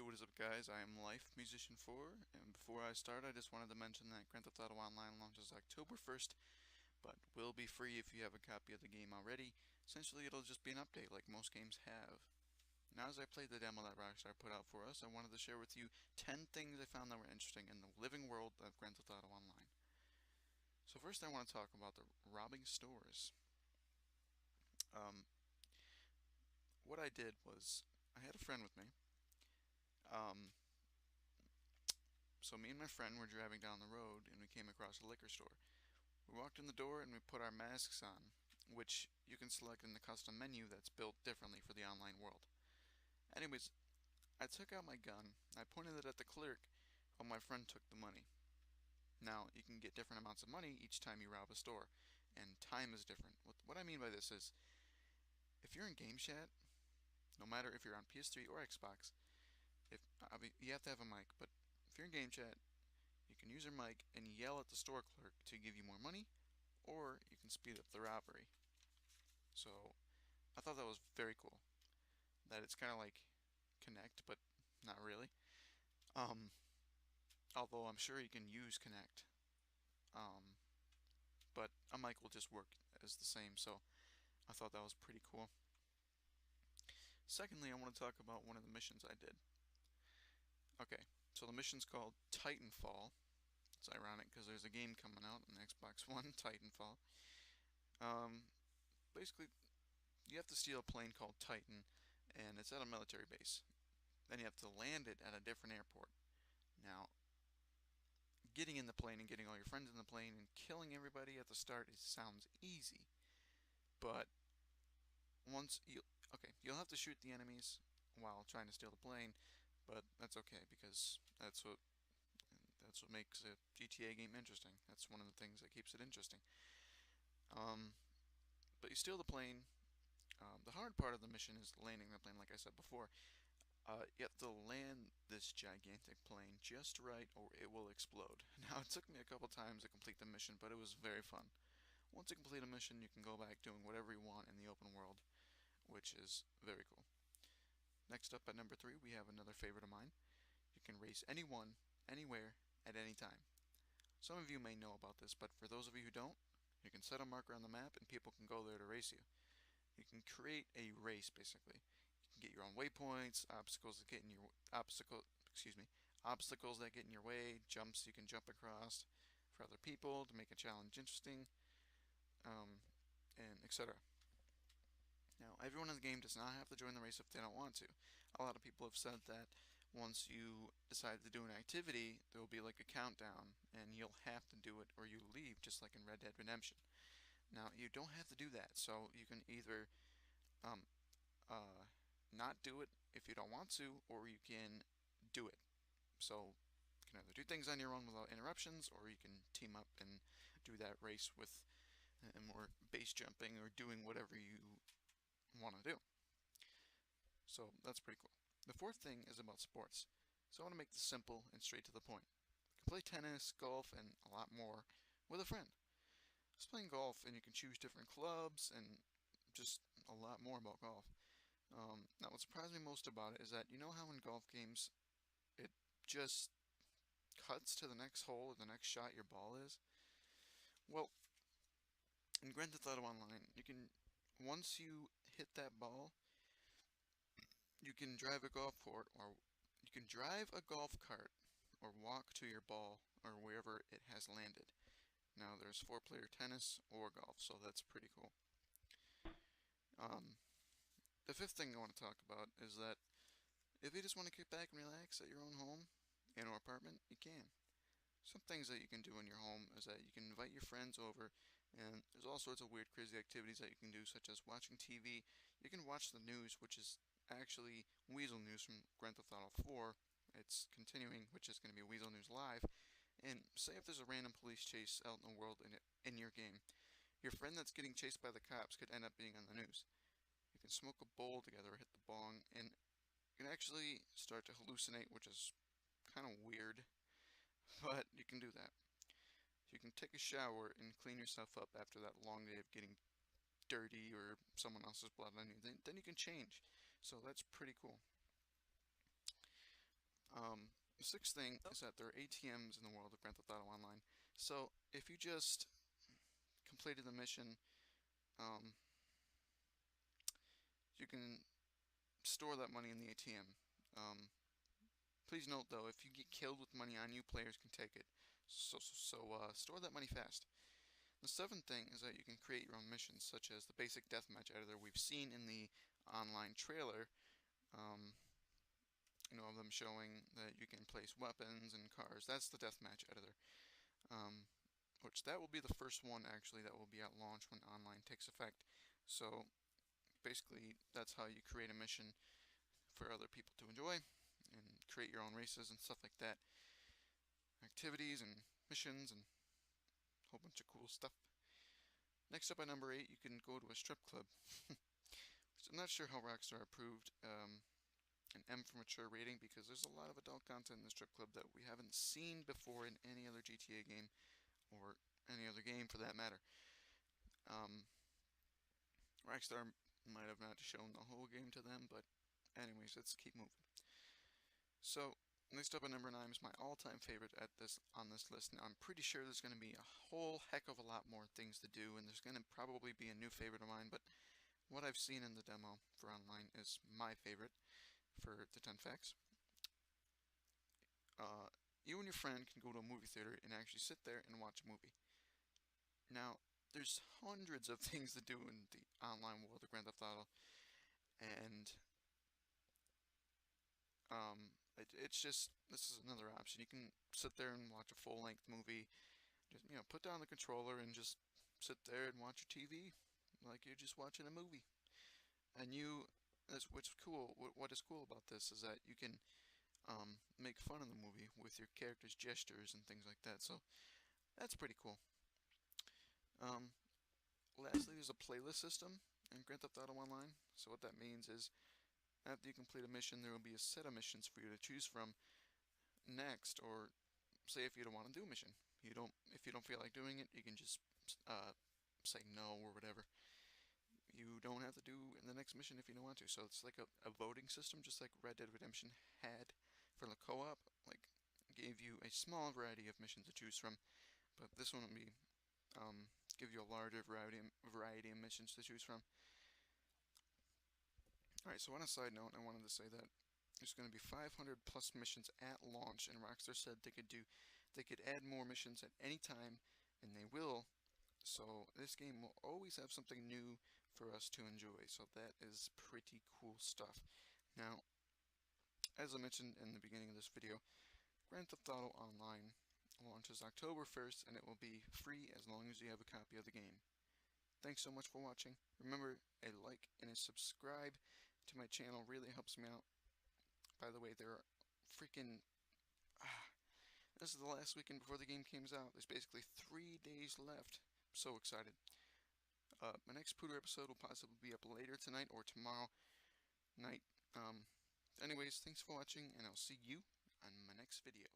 what is up guys, I am Life Musician 4, and before I start I just wanted to mention that Grand Theft Auto Online launches October 1st, but will be free if you have a copy of the game already. Essentially it'll just be an update like most games have. Now as I played the demo that Rockstar put out for us, I wanted to share with you 10 things I found that were interesting in the living world of Grand Theft Auto Online. So first I want to talk about the robbing stores. Um, what I did was, I had a friend with me. Um, So me and my friend were driving down the road and we came across a liquor store. We walked in the door and we put our masks on, which you can select in the custom menu that's built differently for the online world. Anyways, I took out my gun, I pointed it at the clerk, while my friend took the money. Now, you can get different amounts of money each time you rob a store, and time is different. What I mean by this is, if you're in Game Chat, no matter if you're on PS3 or Xbox, you have to have a mic, but if you're in Game Chat, you can use your mic and yell at the store clerk to give you more money, or you can speed up the robbery. So I thought that was very cool. That it's kind of like Connect, but not really. Um, Although I'm sure you can use Connect. Um, but a mic will just work as the same, so I thought that was pretty cool. Secondly, I want to talk about one of the missions I did. Okay, so the mission's called Titanfall. It's ironic because there's a game coming out on Xbox One, Titanfall. Um, Basically, you have to steal a plane called Titan, and it's at a military base. Then you have to land it at a different airport. Now, getting in the plane and getting all your friends in the plane and killing everybody at the start sounds easy, but you'll have to shoot the enemies while trying to steal the plane, but that's okay because that's what makes a GTA game interesting. That's one of the things that keeps it interesting. Um, but you steal the plane. The hard part of the mission is landing the plane, like I said before. You have to land this gigantic plane just right or it will explode. Now, it took me a couple times to complete the mission, but it was very fun. Once you complete a mission, you can go back doing whatever you want in the open world, which is very cool. Next up at number 3, we have another favorite of mine. You can race anyone, anywhere, at any time. Some of you may know about this, but for those of you who don't, you can set a marker on the map and people can go there to race you. You can create a race basically. You can get your own waypoints, obstacles that get in your obstacles that get in your way, jumps you can jump across for other people to make a challenge interesting, and etc. Now, everyone in the game does not have to join the race if they don't want to. A lot of people have said that once you decide to do an activity, there will be like a countdown, and you'll have to do it or you leave, just like in Red Dead Redemption. Now, you don't have to do that, so you can either um, uh, not do it if you don't want to, or you can do it. So you can either do things on your own without interruptions, or you can team up and do that race with more base jumping or doing whatever you want to do. So that's pretty cool. The fourth thing is about sports. So I want to make this simple and straight to the point. You can play tennis, golf, and a lot more with a friend. Just playing golf, and you can choose different clubs and just a lot more about golf. Now, what surprised me most about it is that you know how in golf games it just cuts to the next hole or the next shot your ball is? Well, in Grand Theft Auto Online, once you hit that ball, you can drive a golf cart or you can drive a golf cart or walk to your ball or wherever it has landed. Now, there's 4-player tennis or golf, so that's pretty cool. The fifth thing I want to talk about is that if you just want to kick back and relax at your own home and or apartment, you can. Some things that you can do in your home is that you can invite your friends over, and there's all sorts of weird, crazy activities that you can do, such as watching TV. You can watch the news, which is actually Weasel News from Grand Theft Auto 4. It's continuing, which is going to be Weasel News Live. And say if there's a random police chase out in the world in your game, your friend that's getting chased by the cops could end up being on the news. You can smoke a bowl together or hit the bong, and you can actually start to hallucinate, which is kind of weird, but you can do that. You can take a shower and clean yourself up after that long day of getting dirty or someone else's blood on you. Then you can change. So that's pretty cool. The sixth thing is that there are ATMs in the world of Grand Theft Auto Online. So if you just completed the mission, you can store that money in the ATM. Please note though, if you get killed with money on you, players can take it. So store that money fast. The seventh thing is that you can create your own missions, such as the basic deathmatch editor we've seen in the online trailer. Of them showing that you can place weapons and cars. That's the deathmatch editor. Which that will be the first one actually that will be at launch when online takes effect. So basically that's how you create a mission for other people to enjoy and create your own races and stuff like that. Activities and missions and a whole bunch of cool stuff. Next up at number 8, you can go to a strip club. I'm not sure how Rockstar approved an M for mature rating because there's a lot of adult content in the strip club that we haven't seen before in any other GTA game or any other game for that matter. Rockstar might have not shown the whole game to them, but anyways, let's keep moving. So next up at number 9 is my all-time favorite on this list. Now I'm pretty sure there's going to be a whole heck of a lot more things to do, and there's going to probably be a new favorite of mine, but what I've seen in the demo for online is my favorite for the 10 facts. You and your friend can go to a movie theater and actually sit there and watch a movie. Now, there's hundreds of things to do in the online world of Grand Theft Auto, and it's just, this is another option. You can sit there and watch a full-length movie. Just, put down the controller and just sit there and watch your TV like you're just watching a movie. And what's cool. What is cool about this is that you can make fun of the movie with your character's gestures and things like that. So that's pretty cool. Lastly, there's a playlist system in Grand Theft Auto Online. So what that means is, after you complete a mission, there will be a set of missions for you to choose from next. Or say if you don't want to do a mission, if you don't feel like doing it, you can just say no or whatever. You don't have to do the next mission if you don't want to. So it's like a voting system, just like Red Dead Redemption had for the co-op. Like, gave you a small variety of missions to choose from, but this one will be give you a larger variety of missions to choose from. Alright, so on a side note, I wanted to say that there's going to be 500 plus missions at launch, and Rockstar said they could add more missions at any time, and they will. So this game will always have something new for us to enjoy. So that is pretty cool stuff. Now, as I mentioned in the beginning of this video, Grand Theft Auto Online launches October 1st, and it will be free as long as you have a copy of the game. Thanks so much for watching. Remember, a like and a subscribe to my channel really helps me out. By the way, there are freaking... this is the last weekend before the game comes out. There's basically 3 days left. I'm so excited. My next Pooter episode will possibly be up later tonight or tomorrow night. Anyways, thanks for watching, and I'll see you on my next video.